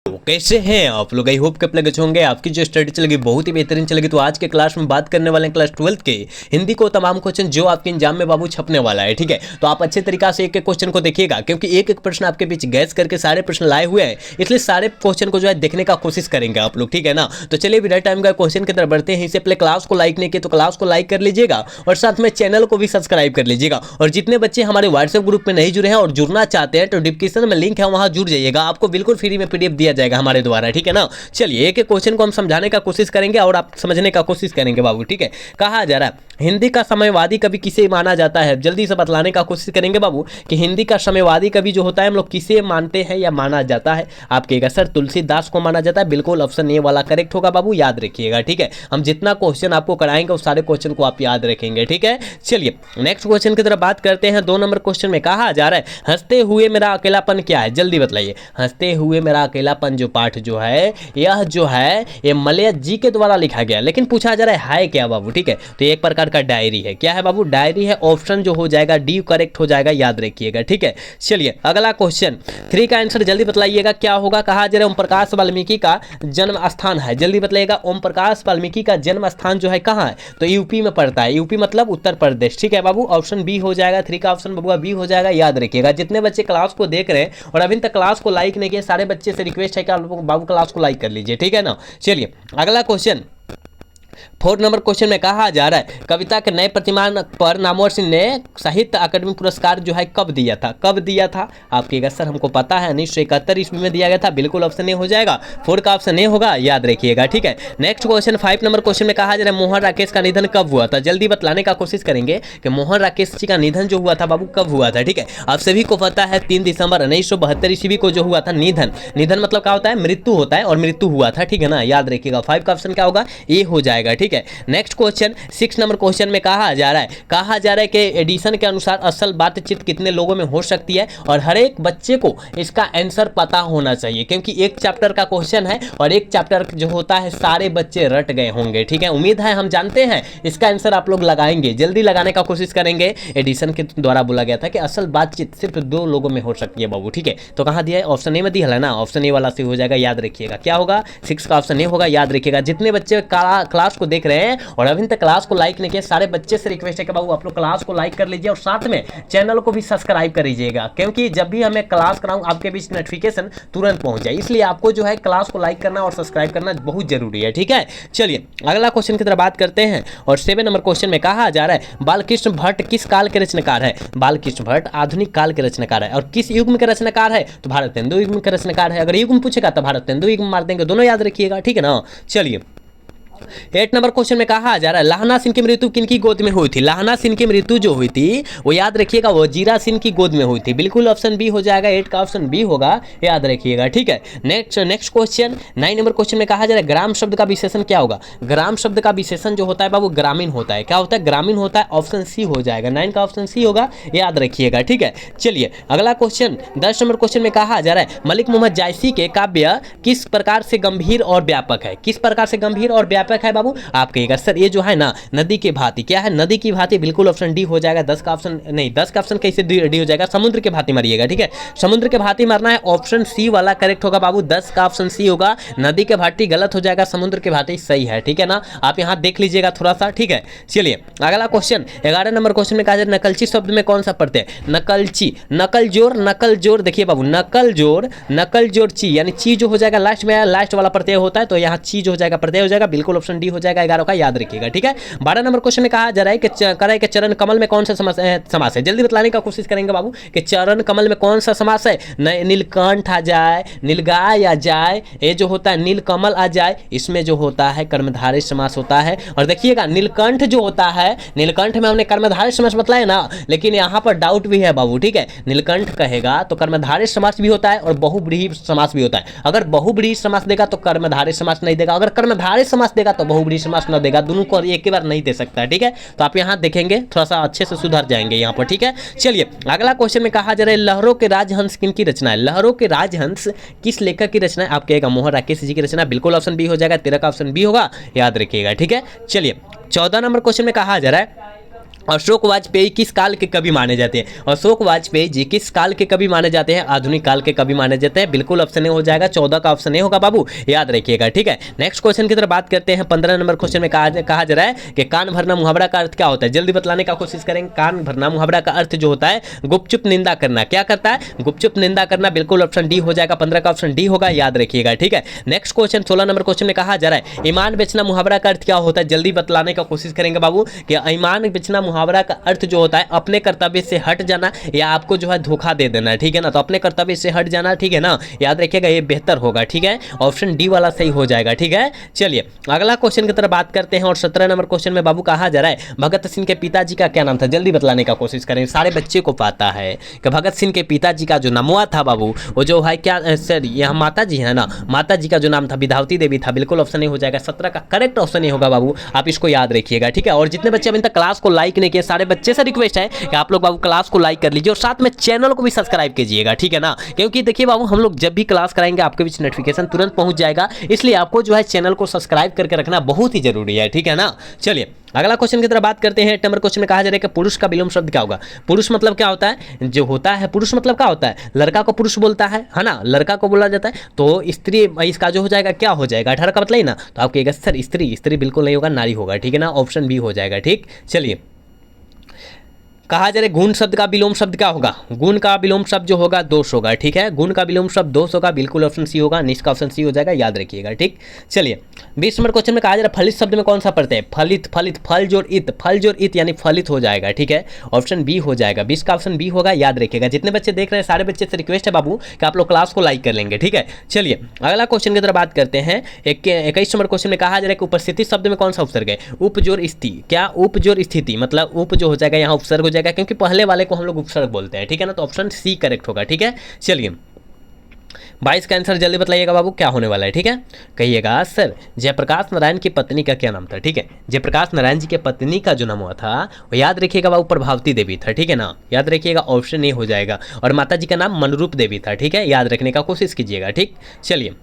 तो कैसे हैं आप लोग? आई होप कि आप लोग अच्छे होंगे। आपकी जो स्टडी चलेगी बहुत ही बेहतरीन चलेगी। तो आज के क्लास में बात करने वाले हैं क्लास 12 के हिंदी को तमाम क्वेश्चन जो आपके एग्जाम में बाबू छपने वाला है। ठीक है, तो आप अच्छे तरीका से एक एक क्वेश्चन को देखिएगा, क्योंकि एक एक प्रश्न आपके बीच गैस करके सारे प्रश्न लाए हुए हैं, इसलिए सारे क्वेश्चन को जो है देखने का कोशिश करेंगे आप लोग। ठीक है ना, तो चलिए विदा टाइम का क्वेश्चन की तरफ बढ़ते हैं। इससे पहले क्लास को लाइक नहीं किया तो क्लास को लाइक कर लीजिएगा और साथ में चैनल को भी सब्सक्राइब कर लीजिएगा। और जितने बच्चे हमारे व्हाट्सएप ग्रुप में नहीं जुड़े हैं और जुड़ना चाहते हैं तो डिस्क्रिप्शन में लिंक है, वहां जुड़ जाइएगा। आपको बिल्कुल फ्री में पीडीएफ दिया जाएगा हमारे द्वारा। ठीक है ना, चलिए एक एक क्वेश्चन को हम समझाने का कोशिश करेंगे और आप समझने का कोशिश करेंगे बाबू। ठीक है, कहा जा रहा है हिंदी का समयवादी कवि किसे माना जाता है? जल्दी से बतलाने का कोशिश करेंगे बाबू कि हिंदी का समयवादी कवि जो होता है हम लोग किसे मानते हैं या माना जाता है। आप कहिएगा सर तुलसीदास को माना जाता है। बिल्कुल ऑप्शन ए वाला करेक्ट होगा बाबू, याद रखिएगा। ठीक है, हम जितना क्वेश्चन आपको कराएंगे उस सारे क्वेश्चन को आप याद रखेंगे। ठीक है, चलिए नेक्स्ट क्वेश्चन की तरफ बात करते हैं। 2 नंबर क्वेश्चन में कहा जा रहा है हंसते हुए मेरा अकेलापन क्या है? जल्दी बताइए। हंसते हुए मेरा अकेलापन जो पाठ जो है यह जो है ये मलय जी के द्वारा लिखा गया, लेकिन पूछा जा रहा है क्या बाबू? ठीक है, तो एक प्रकार का डायरी है। क्या है बाबू? डायरी है। ऑप्शन जो हो जाएगा डी करेक्ट हो जाएगा, याद रखिएगा। ठीक है, चलिए अगला क्वेश्चन 3 का आंसर जल्दी बतलाइएगा क्या होगा। कहा जा रहा है ओम प्रकाश वाल्मीकि का जन्म स्थान है। जल्दी बताइएगा ओम प्रकाश वाल्मीकि का जन्म स्थान जो है कहाँ है? तो यूपी में पड़ता है। यूपी मतलब उत्तर प्रदेश। ठीक है बाबू, ऑप्शन बी हो जाएगा। 3 का ऑप्शन बबुआ बी हो जाएगा, याद रखिएगा। जितने बच्चे क्लास को देख रहे हैं और अभी तक क्लास को लाइक नहीं किए, सारे बच्चे से रिक्वेस्ट है कि आप लोग बाबू क्लास को लाइक कर लीजिए। ठीक है ना, चलिए अगला क्वेश्चन 4 नंबर क्वेश्चन में कहा जा रहा है कविता के नए प्रतिमान पर नामवर सिंह ने साहित्य अकादमी पुरस्कार जो है कब दिया था? कब दिया था? आप कहिएगा सर हमको पता है 1971 ईस्वी में दिया गया था। बिल्कुल ऑप्शन ए हो जाएगा। 4 का ऑप्शन ए होगा, याद रखिएगा। ठीक है, नेक्स्ट क्वेश्चन 5 नंबर क्वेश्चन में कहा जा रहा है मोहन राकेश का निधन कब हुआ था? जल्दी बतलाने का कोशिश करेंगे कि मोहन राकेश जी का निधन जो हुआ था बाबू कब हुआ था। ठीक है, आप सभी को पता है 3 दिसंबर 1972 ईस्वी को जो हुआ था निधन। निधन मतलब क्या होता है? मृत्यु होता है, और मृत्यु हुआ था। ठीक है ना, याद रखिएगा। 5 का ऑप्शन क्या होगा? ए हो जाएगा। ठीक है, नेक्स्ट क्वेश्चन 6 नंबर क्वेश्चन में कहा जा रहा है कि एडिशन के अनुसार असल बातचीत कितने लोगों में हो सकती है? और हर एक बच्चे को इसका आंसर पता होना चाहिए, क्योंकि एक चैप्टर का क्वेश्चन है और एक चैप्टर जो होता है सारे बच्चे रट गए होंगे। ठीक है, उम्मीद है हम जानते हैं इसका आंसर आप लोग लगाएंगे। जल्दी लगाने का कोशिश करेंगे। एडिशन के द्वारा बोला गया था कि असल बातचीत सिर्फ 2 लोगों में हो सकती है बाबू। ठीक है, तो कहां दिया है? ऑप्शन ए में दिया है ना, ऑप्शन ए वाला से हो जाएगा, याद रखिएगा। क्या होगा? 6 का ऑप्शन ए होगा, याद रखिएगा। जितने बच्चे क्लास को देख रहे हैं और अभी तक क्लास को लाइक नहीं किया, सारे बच्चे से रिक्वेस्ट है कि बाबू आप लोग क्लास को लाइक कर लीजिए और साथ में चैनल को भी सब्सक्राइब कर लीजिएगा, क्योंकि जब भी हमें क्लास कराऊं आपके बीच नोटिफिकेशन तुरंत पहुंच जाए। इसलिए आपको जो है क्लास को लाइक करना और सब्सक्राइब करना बहुत जरूरी है। ठीक है, चलिए अगला क्वेश्चन की तरफ बात करते हैं। और 7 नंबर क्वेश्चन में कहा जा रहा है बालकृष्ण भट्ट किस काल के रचनाकार है? बालकृष्ण भट्ट आधुनिक काल के रचनाकार है। और किस युग के रचनाकार है? तो भारतेंदु युग के रचनाकार है। अगर युग में पूछेगा तो भारतेंदु युग में मार देंगे, दोनों याद रखिएगा। ठीक है ना, चलिए 8 नंबर क्वेश्चन में कहा जा रहा है लहना सिंह की मृत्यु किनकी गोद में हुई थी? लहना सिंह की मृत्यु जो हुई थी वो याद रखिएगा वजीरा सिंह की गोद में हुई थी। बिल्कुल ऑप्शन बी हो जाएगा। 8 का ऑप्शन बी होगा, याद रखिएगा। ठीक है, नेक्स्ट क्वेश्चन 9 नंबर क्वेश्चन में कहा जा रहा है ग्राम शब्द का विशेषण क्या होगा? ग्राम शब्द का विशेषण जो होता है बाबू ग्रामीण होता है। क्या होता है? ग्रामीण होता है। ऑप्शन सी हो जाएगा। 9 का ऑप्शन सी होगा, याद रखिएगा। ठीक है, चलिए अगला क्वेश्चन 10 नंबर क्वेश्चन में कहा जा रहा है मलिक मोहम्मद जायसी के काव्य किस प्रकार से गंभीर और व्यापक है? किस प्रकार से गंभीर और व्यापक है बाबू? आप कहिएगा सर ये जो है ना नदी के भांति। क्या है? नदी की भांति। बिल्कुल ऑप्शन डी हो जाएगा। 10 का ऑप्शन नहीं, 10 का ऑप्शन कैसे डी हो जाएगा? समुद्र के भांति मारिएगा। ठीक है, समुद्र के भांति मारना है। ऑप्शन सी वाला करेक्ट होगा बाबू। 10 का ऑप्शन सी होगा। नदी के भांति गलत हो जाएगा, समुद्र के भांति सही है। ठीक है ना, आप यहां देख लीजिएगा थोड़ा सा। ठीक है, चलिए अगला क्वेश्चन 11 नंबर क्वेश्चन में कहा जाए नकलची शब्द में कौन सा प्रत्यय? नकलची, नकल जोर, नकल जोर। देखिए बाबू नकल जोर ची, यानी ची जो हो जाएगा लास्ट में, लास्ट वाला प्रत्यय होता है, तो यहाँ ची जो हो जाएगा प्रत्यय हो जाएगा। बिल्कुल ऑप्शन डी हो जाएगा 11 का, याद रखिएगा। ठीक है, 12 नंबर क्वेश्चन में कहा जा रहा है कि चरण कमल में कौन सा समास है? जल्दी बतलाने का कोशिश करेंगे बाबू कि चरण कमल में कौन सा समास है? नीलकंठ आ जाए, नीलगाय आ जाए, ये जो होता है नीलकमल आ जाए, इसमें जो होता है कर्मधारय समास होता है। और देखिएगा नीलकंठ जो होता है, नीलकंठ में हमने कर्मधारय समास बतलाया ना, लेकिन यहाँ पर डाउट भी है बाबू। ठीक है, नीलकंठ कहेगा तो कर्मधारय समास भी होता है और बहुब्रीहि समास भी होता है। अगर बहुब्रीहि समास देगा तो कर्मधारय समास नहीं देगा, अगर कर्मधारय समास देगा तो बहुब्रीहि समास न देगा। दोनों को एक ही बार नहीं दे सकता। ठीक है, तो आप यहाँ देखेंगे थोड़ा सा अच्छे से सुधर जाएंगे यहाँ पर। ठीक है, चलिए अगला क्वेश्चन में कहा जा रहा है लहरों के राजहंस किनकी रचना है? लहरों के राजहंस किस लेखक की रचना है? आप कहेगा मोहन राकेश जी की रचना। बिल्कुल ऑप्शन बी हो जाएगा। 13 का ऑप्शन बी होगा, याद रखिएगा। ठीक है, चलिए 14 नंबर क्वेश्चन में कहा जा रहा है अशोक वाजपेयी किस काल के कवि माने जाते हैं? अशोक वाजपेयी जी किस काल के कवि माने जाते हैं? आधुनिक काल के कवि माने जाते हैं। बिल्कुल ऑप्शन ए हो जाएगा, 14 का ऑप्शन ए होगा बाबू, याद रखिएगा, ठीक है। नेक्स्ट क्वेश्चन की तरफ बात करते हैं। 15 नंबर क्वेश्चन में कहा जा रहा है कि कान भरना मुहावरा का अर्थ क्या होता है? जल्दी बतलाने का कोशिश करेंगे। कान भरना मुहावरा का अर्थ जो होता है गुपचुप निंदा करना। क्या करता है? गुपचुप निंदा करना। बिल्कुल ऑप्शन डी हो जाएगा, 15 का ऑप्शन डी होगा, याद रखिएगा, ठीक है। नेक्स्ट क्वेश्चन 16 नंबर क्वेश्चन में कहा जा रहा है ईमान बेचना मुहावरा का अर्थ क्या होता है? जल्दी बतलाने का कोशिश करेंगे बाबू कि ईमान बेचना मुहावरा का अर्थ जो होता है अपने कर्तव्य से हट जाना या आपको जो है धोखा दे देना, ठीक है ना। तो अपने कर्तव्य से हट जाना, ठीक है ना, याद रखिएगा, ये बेहतर होगा, ठीक है। ऑप्शन डी वाला सही हो जाएगा, ठीक है। चलिए अगला क्वेश्चन की तरफ बात करते हैं और 17 नंबर क्वेश्चन में बाबू कहा जा रहा है भगत सिंह के पिताजी का क्या नाम था? जल्दी बतलाने का कोशिश करें, सारे बच्चे को पता है कि भगत सिंह के पिताजी का जो नाम हुआ था बाबू वो जो है क्या सर, यहाँ माता जी है ना, माता जी का जो नाम था विधावती देवी था। बिल्कुल ऑप्शन ए हो जाएगा, 17 का करेक्ट ऑप्शन ए होगा बाबू, आप इसको याद रखिएगा, ठीक है। और जितने बच्चे अभी तक क्लास को लाइक नहीं किए, सारे बच्चे से रिक्वेस्ट है कि आप लोग बाबू क्लास को लाइक कर लीजिए और साथ में चैनल को भी सब्सक्राइब कीजिएगा, ठीक है ना। क्योंकि देखिए बाबू हम लोग जब भी क्लास कराएंगे आपके बीच नोटिफिकेशन तुरंत पहुंच जाएगा, इसलिए आपको जो है चैनल को सब्सक्राइब करके रखना बहुत ही जरूरी है, ठीक है ना। चलिए अगला क्वेश्चन की तरफ बात करते हैं। 8 नंबर क्वेश्चन में कहा जा रहा है कि पुरुष का विलोम शब्द क्या होगा? पुरुष मतलब क्या होता है? जो होता है पुरुष मतलब क्या होता है? लड़का को पुरुष बोलता है ना, लड़का को बोला जाता है। तो स्त्री इसका जो हो जाएगा क्या हो जाएगा? 18 का मतलब ही ना, तो आप कहिएगा सर स्त्री, स्त्री बिल्कुल नहीं होगा, नारी होगा, ठीक है ना। ऑप्शन बी हो जाएगा, ठीक। चलिए कहा जा रहा है गुण शब्द का विलोम शब्द क्या होगा? गुण का विलोम शब्द जो होगा दोष होगा, ठीक है। गुण का विलोम शब्द दोष होगा, बिल्कुल ऑप्शन सी होगा, निष्का ऑप्शन सी हो जाएगा, याद रखिएगा, ठीक। चलिए 20 नंबर क्वेश्चन में कहा जा रहा है फलित शब्द में कौन सा पढ़ते हैं? फलित, फलित, फल जोड़ इत, फल जोड़ इत यानी फलित हो जाएगा, ठीक है। ऑप्शन बी हो जाएगा, 20 का ऑप्शन बी होगा, याद रखिएगा। जितने बच्चे देख रहे हैं सारे बच्चे से रिक्वेस्ट है बाबू कि आप लोग क्लास को लाइक कर लेंगे, ठीक है। चलिए अगला क्वेश्चन की तरफ बात करते हैं। 21 नंबर क्वेश्चन में कहा जा रहा है कि उपस्थिति शब्द में कौन सा उपसर्ग है? उपजोर स्थिति। क्या उपजोर स्थिति मतलब उप जो हो जाएगा यहाँ उपसर्ग हो जाएगा, क्योंकि पहले वाले को हम लोग उपसर्ग बोलते हैं, ठीक है ना। तो ऑप्शन सी करेक्ट होगा, ठीक है। चलिए 22 का आंसर जल्दी बताइएगा बाबू क्या होने वाला है, ठीक है। कहिएगा सर जयप्रकाश नारायण की पत्नी का क्या नाम था? ठीक है, जयप्रकाश नारायण जी के पत्नी का जो नाम हुआ था वो याद रखिएगा बाबू प्रभावती देवी था, ठीक है ना, याद रखिएगा, ऑप्शन ए हो जाएगा। और माता जी का नाम मनरूप देवी था, ठीक है, याद रखने का कोशिश कीजिएगा, ठीक। चलिए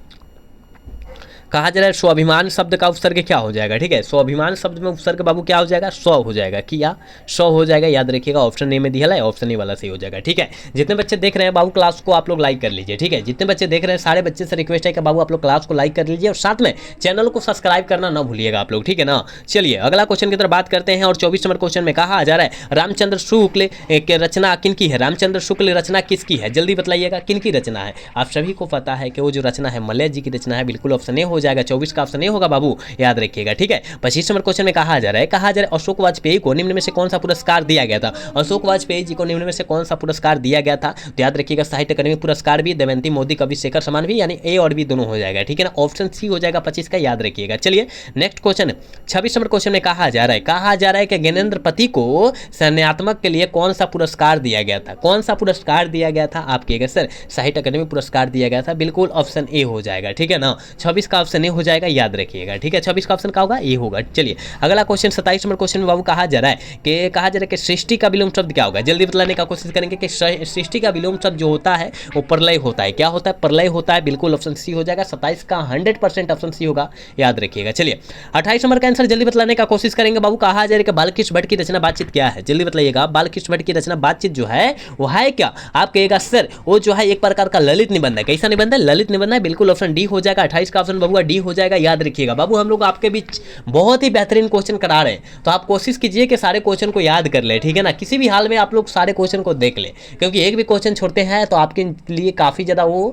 कहा जा रहा है स्वाभिमान शब्द का उपसर्ग क्या हो जाएगा? ठीक है, स्वाभिमान शब्द में उपसर्ग बाबू क्या हो जाएगा? स्व हो जाएगा, किया स्व हो जाएगा, याद रखिएगा। ऑप्शन ए में दिया है, ऑप्शन ए वाला सही हो जाएगा, ठीक है। जितने बच्चे देख रहे हैं बाबू क्लास को आप लोग लाइक कर लीजिए, ठीक है। जितने बच्चे देख रहे हैं सारे बच्चे से रिक्वेस्ट है कि बाबू आप लोग क्लास को लाइक कर लीजिए और साथ में चैनल को सब्सक्राइब करना ना भूलिएगा आप लोग, ठीक है ना। चलिए अगला क्वेश्चन की तरफ बात करते हैं और 24 नंबर क्वेश्चन में कहा जा रहा है रामचंद्र शुक्ल की रचना किनकी है? रामचंद्र शुक्ल रचना किसकी है? जल्दी बताइएगा किनकी रचना है। आप सभी को पता है कि वो जो रचना है मलय जी की रचना है, बिल्कुल ऑप्शन ए हो जाएगा। 24 का ऑप्शन नहीं होगा बाबू, याद रखिएगा, ठीक है। 25 नंबर क्वेश्चन में कहा जा रहा है अशोक वाजपेयी को निम्न में से कौन सा पुरस्कार दिया गया था? अशोक वाजपेयी जी को निम्न में से कौन सा पुरस्कार दिया गया था? तो याद रखिएगा साहित्य अकादमी पुरस्कार भी, दमयंती मोदी कवि शेखर सम्मान भी, यानी ए और बी दोनों हो जाएगा, ठीक है ना। ऑप्शन सी हो जाएगा 25 का, याद रखिएगा। चलिए नेक्स्ट क्वेश्चन 26 नंबर क्वेश्चन में कहा जा रहा है कि ज्ञानेंद्र पति को संज्ञात्मक के लिए कौन सा पुरस्कार दिया गया था? कौन सा पुरस्कार दिया गया था? आप कहिएगा सर साहित्य अकादमी पुरस्कार दिया गया था, बिल्कुल ऑप्शन ए हो जाएगा, ठीक है ना। 26 का ऑप्शन ए हो जाएगा, याद रखिएगा, ठीक है। 26 का ऑप्शन क्या होगा? ए होगा। चलिए अगला क्वेश्चन 27 नंबर क्वेश्चन में बाबू कहा जा रहा है कि सृष्टि का विलोम शब्द क्या होगा? जल्दी बताने का कोशिश करेंगे कि सृष्टि का विलोम शब्द जो होता है वो प्रलय होता है। क्या होता है? प्रलय होता है, बिल्कुल ऑप्शन सी हो जाएगा। 27 का 100% ऑप्शन सी होगा, याद रखिएगा। चलिए 28 नंबर का आंसर जल्दी बताने का कोशिश करेंगे बाबू। कहा जा रहा है कि बालकृष्ण भट्ट की रचना बातचीत क्या है? जल्दी बताइएगा बालकृष्ण भट्ट की रचना बातचीत जो है वो है क्या? आप कहिएगा सर वो जो है एक प्रकार का ललित निबंध है। कैसा निबंध है? ललित निबंध है, बिल्कुल ऑप्शन डी हो जाएगा। 28 का ऑप्शन बाबू डी हो जाएगा, याद रखिएगा। बाबू हम लोग आपके बीच बहुत ही बेहतरीन क्वेश्चन करा रहे हैं, तो आप कोशिश कीजिए कि सारे क्वेश्चन को याद कर ले, ठीक है ना। किसी भी हाल में आप लोग सारे क्वेश्चन को देख ले, क्योंकि एक भी क्वेश्चन छोड़ते हैं तो आपके लिए काफ़ी ज़्यादा वो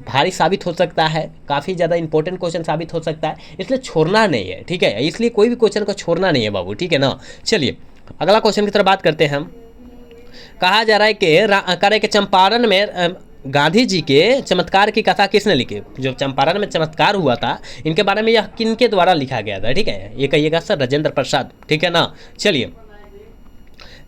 भारी साबित हो सकता है, काफ़ी ज़्यादा इंपॉर्टेंट क्वेश्चन साबित हो सकता है, इसलिए छोड़ना नहीं है, ठीक है। इसलिए कोई भी क्वेश्चन को छोड़ना नहीं है बाबू, ठीक है ना। चलिए अगला क्वेश्चन की तरफ बात करते हैं हम। कहा जा रहा है कि चंपारण में गांधी जी के चमत्कार की कथा किसने लिखी? जो चंपारण में चमत्कार हुआ था इनके बारे में यह किनके द्वारा लिखा गया था? ठीक है, ये कहिएगा सर राजेंद्र प्रसाद, ठीक है ना। चलिए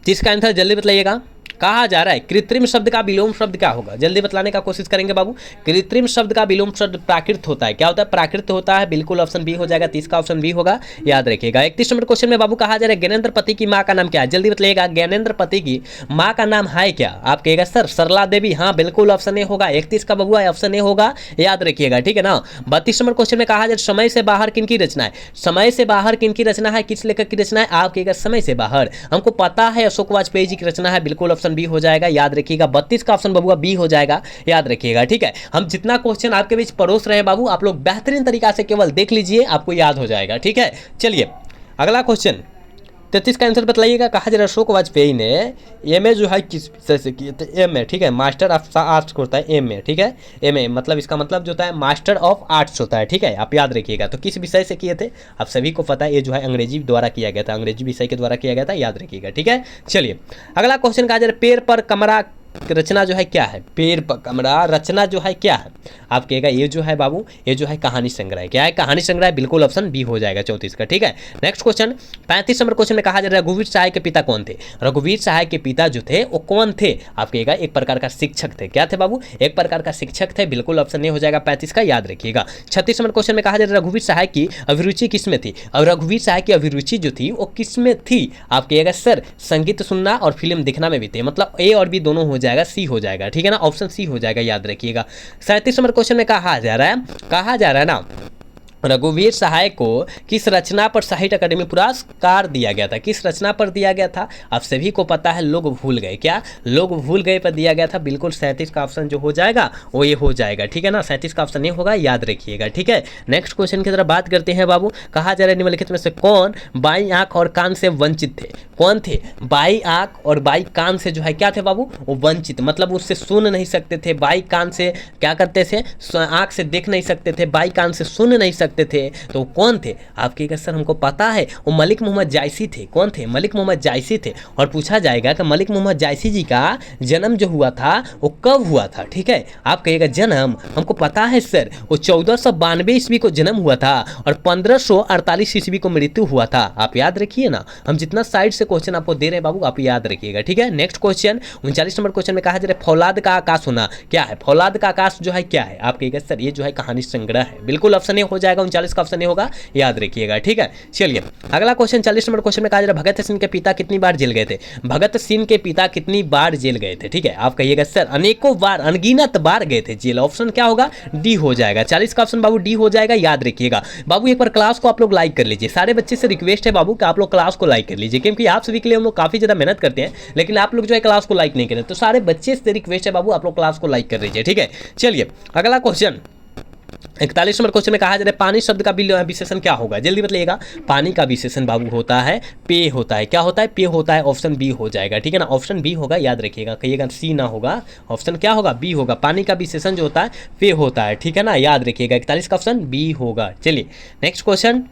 जिसका आंसर जल्दी बताइएगा। कहा जा रहा है कृत्रिम शब्द का विलोम शब्द क्या होगा, जल्दी बतलाने का कोशिश करेंगे बाबू। कृत्रिम शब्द का विलोम शब्द प्राकृत होता है, क्या होता है, प्राकृत होता है, बिल्कुल ऑप्शन बी हो जाएगा, 30 का ऑप्शन बी होगा, याद रखिएगा। 31 नंबर क्वेश्चन में बाबू कहा जा रहा है ज्ञानेंद्र पति की माँ का नाम क्या है, जल्दी बताइएगा, ज्ञानेंद्र पति की माँ का नाम है क्या, आप कहिएगा सर सरला देवी, हाँ बिल्कुल ऑप्शन ए होगा, 31 का बबुआ ऑप्शन ए होगा, याद रखिएगा, ठीक है ना। 32 नंबर क्वेश्चन में कहा जाए समय से बाहर किनकी रचना है, समय से बाहर किनकी रचना है, किस लेखक की रचना है, आप कहिएगा समय से बाहर, हमको पता है अशोक वाजपेयी जी की रचना है, बिल्कुल ऑप्शन बी हो जाएगा, याद रखिएगा। 32 का ऑप्शन बबुआ बी हो जाएगा, याद रखिएगा, ठीक है। हम जितना क्वेश्चन आपके बीच परोस रहे हैं बाबू, आप लोग बेहतरीन तरीका से केवल देख लीजिए, आपको याद हो जाएगा, ठीक है। चलिए अगला क्वेश्चन 33 का आंसर बताइएगा। कहा जा रहा है अशोक वाजपेयी ने एमए जो है किस विषय से किए थे, एमए, ठीक है, मास्टर ऑफ आर्ट्स होता है एमए, ठीक है, एमए मतलब इसका मतलब जो होता है मास्टर ऑफ आर्ट्स होता है, ठीक है, आप याद रखिएगा। तो किस विषय से किए थे, आप सभी को पता है, ये जो है अंग्रेजी द्वारा किया गया था, अंग्रेजी विषय के द्वारा किया गया था, याद रखिएगा, ठीक है। चलिए अगला क्वेश्चन कहा जा रहा है पेड़ पर कमरा रचना जो है क्या है, पेड़ पर कमरा रचना जो है क्या है, आप कहेगा ये जो है बाबू, ये जो है कहानी संग्रह, क्या है, कहानी संग्रह, बिल्कुल ऑप्शन बी हो जाएगा 34 का, ठीक है। नेक्स्ट क्वेश्चन 35 नंबर क्वेश्चन में कहा जा रहा है रघुवीर सहाय के पिता कौन थे, रघुवीर सहाय के पिता जो थे वो कौन थे, आप कहेगा एक प्रकार का शिक्षक थे, क्या थे बाबू, एक प्रकार का शिक्षक थे, बिल्कुल ऑप्शन ए हो जाएगा 35 का, याद रखिएगा। 36 नंबर क्वेश्चन में कहा जा रहा है रघुवीर सहाय की अभिरुचि किसमें थी, और रघुवीर सहाय की अभिरुचि जो थी वो किसमें थी, आप कहिएगा सर संगीत सुनना और फिल्म दिखना में भी थे, मतलब ए और बी दोनों हो जाएगा, सी हो जाएगा, ठीक है ना, ऑप्शन सी हो जाएगा, याद रखिएगा। 37 नंबर क्वेश्चन में कहा जा रहा है ना रघुवीर सहाय को किस रचना पर साहित्य अकादमी पुरस्कार दिया गया था, किस रचना पर दिया गया था, आप सभी को पता है लोग भूल गए, क्या लोग भूल गए पर दिया गया था, बिल्कुल 37 का ऑप्शन जो हो जाएगा वो ये हो जाएगा, ठीक है ना, 37 का ऑप्शन ये होगा, याद रखिएगा, ठीक है। नेक्स्ट क्वेश्चन की तरफ बात करते हैं बाबू। कहा जा रहा है निम्नलिखित में से कौन बाई आंख और कान से वंचित थे, कौन थे बाई आंख और बाई कान से जो है क्या थे बाबू, वो वंचित, मतलब उससे सुन नहीं सकते थे, बाई कान से क्या करते थे, आंख से देख नहीं सकते थे, बाई कान से सुन नहीं सकते थे, तो कौन थे, आप कहिएगा सर हमको पता है वो मलिक मोहम्मद जायसी थे, कौन थे, मलिक मोहम्मद जायसी थे। और पूछा जाएगा कि मलिक मोहम्मद जायसी जी का जन्म जो हुआ था वो कब हुआ था, ठीक है, आप कहिएगा जन्म हमको पता है सर, वो 1492 ईस्वी को जन्म हुआ था और 1548 ईस्वी को मृत्यु हुआ था, आप याद रखिए ना, हम जितना साइड से क्वेश्चन आपको दे रहे हैं बाबू आप याद रखिएगा, ठीक है। नेक्स्ट क्वेश्चन 39 नंबर क्वेश्चन में कहा जा रहा है फौलाद का आकाश होना क्या है, फौलाद का आकाश जो है क्या है, आप कहिएगा सर ये जो है कहानी संग्रह है, बिल्कुल ऑप्शन ए हो जाएगा, 39 का ऑप्शन ए होगा, याद रखिएगा, ठीक है। चलिए अगला क्वेश्चन 40 नंबर क्वेश्चन में कहा जा रहा है भगत सिंह के पिता कितनी बार जेल गए थे, भगत सिंह के पिता कितनी बार जेल गए थे, ठीक है, आप कहिएगा सर अनेकों बार, अनगिनत बार गए थे जेल, ऑप्शन क्या होगा, डी हो जाएगा, 40 का ऑप्शन बाबू डी हो जाएगा, याद रखिएगा। बाबू एक बार क्लास को आप लोग लाइक कर लीजिए, सारे बच्चे से रिक्वेस्ट है बाबू कि आप लोग क्लास को लाइक कर लीजिए, क्योंकि आप सभी के लिए हम लोग काफी ज्यादा मेहनत करते हैं, लेकिन आप लोग जो है क्लास को लाइक नहीं करें, तो सारे बच्चे से रिक्वेस्ट है बाबू आप लोग क्लास को लाइक कर लीजिए, ठीक है। चलिए अगला क्वेश्चन 41 नंबर क्वेश्चन में कहा जा रहा है पानी शब्द का विशेषण क्या होगा, जल्दी बताइएगा। पानी का विशेषण बाबू होता है पेय होता है, क्या होता है, पेय होता है, ऑप्शन बी हो जाएगा, ठीक है ना, ऑप्शन बी होगा, याद रखिएगा, कहिएगा सी ना होगा, ऑप्शन क्या होगा, बी होगा, पानी का विशेषण जो होता है पेय होता है, ठीक है ना, याद रखिएगा, 41 का ऑप्शन बी होगा। चलिए नेक्स्ट क्वेश्चन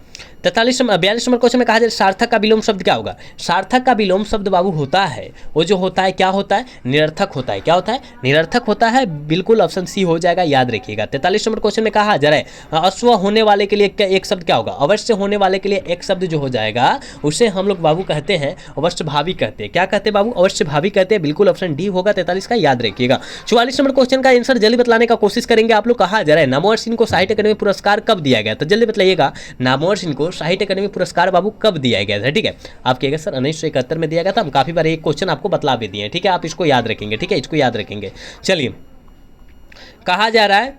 42 नंबर क्वेश्चन में कहा जाए सार्थक का विलोम शब्द क्या होगा, सार्थक का विलोम शब्द बाबू होता है वो जो होता है क्या होता है, निरर्थक होता है, क्या होता है, निरर्थक होता है, बिल्कुल ऑप्शन सी हो जाएगा, याद रखिएगा। 43 नंबर क्वेश्चन में कहा जा रहा है अश्व होने वाले के लिए एक शब्द क्या होगा, अवश्य होने वाले के लिए एक शब्द जो हो जाएगा उसे हम लोग बाबू कहते हैं अवश्य भावी कहते हैं, क्या कहते हैं बाबू, अवश्य भावी कहते हैं, बिल्कुल ऑप्शन डी होगा 43 का, याद रखिएगा। 44 नंबर क्वेश्चन का आंसर जल्दी बतलाने का कोशिश करेंगे आप लोग। कहा जा रहा है नामवर सिंह को साहित्य अकादमी पुरस्कार कब दिया गया, तो जल्दी बताइएगा नामवर सिंह को साहित्य अकादमी पुरस्कार बाबू कब दिया गया था, ठीक है, आप कहिएगा सर 1971 में दिया गया था, हम काफी बार एक क्वेश्चन आपको बतला भी दिए, ठीक है, आप इसको याद रखेंगे, ठीक है, इसको याद रखेंगे। चलिए कहा जा रहा है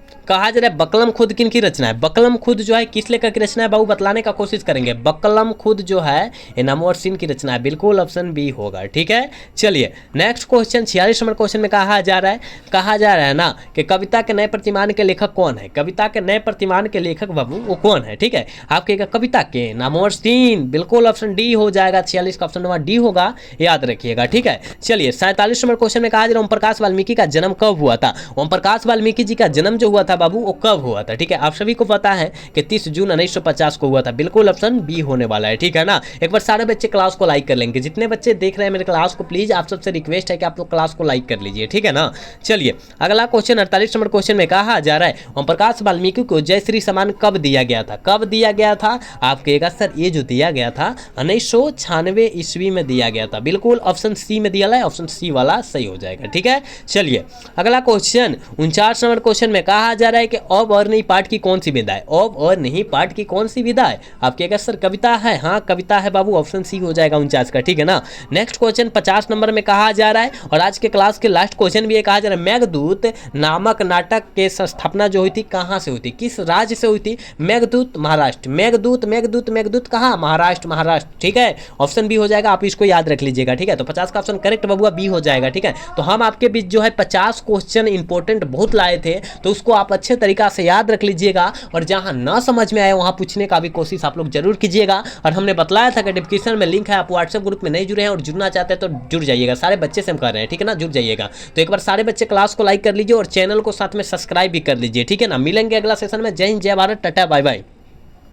बकलम खुद किन की रचना है, बकलम खुद जो है किस लेखक की रचना है बाबू, बतलाने का कोशिश करेंगे। बकलम खुद जो है ये नामवर सिंह की रचना है, बिल्कुल ऑप्शन बी होगा, ठीक है। चलिए नेक्स्ट क्वेश्चन 46 नंबर क्वेश्चन में कहा जा रहा है ना कि कविता के नए प्रतिमान के लेखक कौन है, कविता के नए प्रतिमान के लेखक बाबू वो कौन है, ठीक है, आप कहिएगा कविता के नामवर सिंह, बिल्कुल ऑप्शन डी हो जाएगा, 46 का ऑप्शन नंबर डी होगा, याद रखिएगा, ठीक है। चलिए 47 नंबर क्वेश्चन में कहा जा रहा है ओम प्रकाश वाल्मीकि का जन्म कब हुआ था, ओम प्रकाश वाल्मीकि जी का जन्म जो हुआ था बाबू वो कब हुआ था, ठीक है। आप सभी को पता है कि 30 जून 1950 को हुआ था, बिल्कुल ऑप्शन बी होने वाला है, ठीक है ना। एक बार सारे बच्चे क्लास को लाइक कर लेंगे, जितने बच्चे देख रहे हैं मेरे क्लास को प्लीज आप सबसे रिक्वेस्ट है कि आप लोग क्लास को लाइक कर लीजिए, ठीक है ना। चलिए अगला क्वेश्चन 48 नंबर क्वेश्चन में कहा जा रहा है ओम प्रकाश वाल्मीकि को जय श्री सम्मान कब दिया गया था, कब दिया गया था। आप कहेगा सर ये जो दिया गया था 1996 ईस्वी में दिया गया था, बिल्कुल ऑप्शन सी में दिया है, ऑप्शन सी वाला सही हो जाएगा, ठीक है। चलिए अगला क्वेश्चन 49 नंबर क्वेश्चन में कहा जा रहा है कि अब और नहीं पाठ की कौन सी विधा है, अब और नहीं पाठ की कौन सी विधा है। आप कहेगा सर कविता है, हाँ कविता है बाबू, ऑप्शन सी हो जाएगा 49 का, ठीक है ना। नेक्स्ट क्वेश्चन 50 नंबर में कहा जा रहा है और आज के क्लास के लास्ट क्वेश्चन भी ये कहा जा रहा है मेघदूत नामक नाटक के स्थापना जो हुई थी कहाँ से हुई थी, किस राज्य से हुई थी। मेघदूत महाराष्ट्र, मेघदूत मेघदूत मेघदूत कहाँ, महाराष्ट्र महाराष्ट्र, ठीक है। ऑप्शन बी हो जाएगा, आप इसको याद रख लीजिएगा, ठीक है। तो 50 का ऑप्शन करेक्ट बबुआ बी हो जाएगा, ठीक है। तो हम आपके बीच जो है 50 क्वेश्चन इंपॉर्टेंट बहुत लाए थे, तो उसको आप अच्छे तरीका से याद रख लीजिएगा और जहां ना समझ में आए वहां पूछने का भी कोशिश आप लोग जरूर कीजिएगा। और हमने बताया था कि डिस्क्रिप्शन में लिंक है, आप व्हाट्सएप ग्रुप में नहीं जुड़े हैं और जुड़ना चाहते हैं तो जुड़ जाइएगा, सारे बच्चे से हम कर रहे हैं, ठीक है ना, जुड़ जाइएगा। तो एक बार सारे बच्चे क्लास को लाइक कर लीजिए और चैनल को साथ में सब्सक्राइब भी कर लीजिए, ठीक है ना। मिलेंगे अगला सेशन में। जय हिंद, जय भारत, टाटा बाय बाय।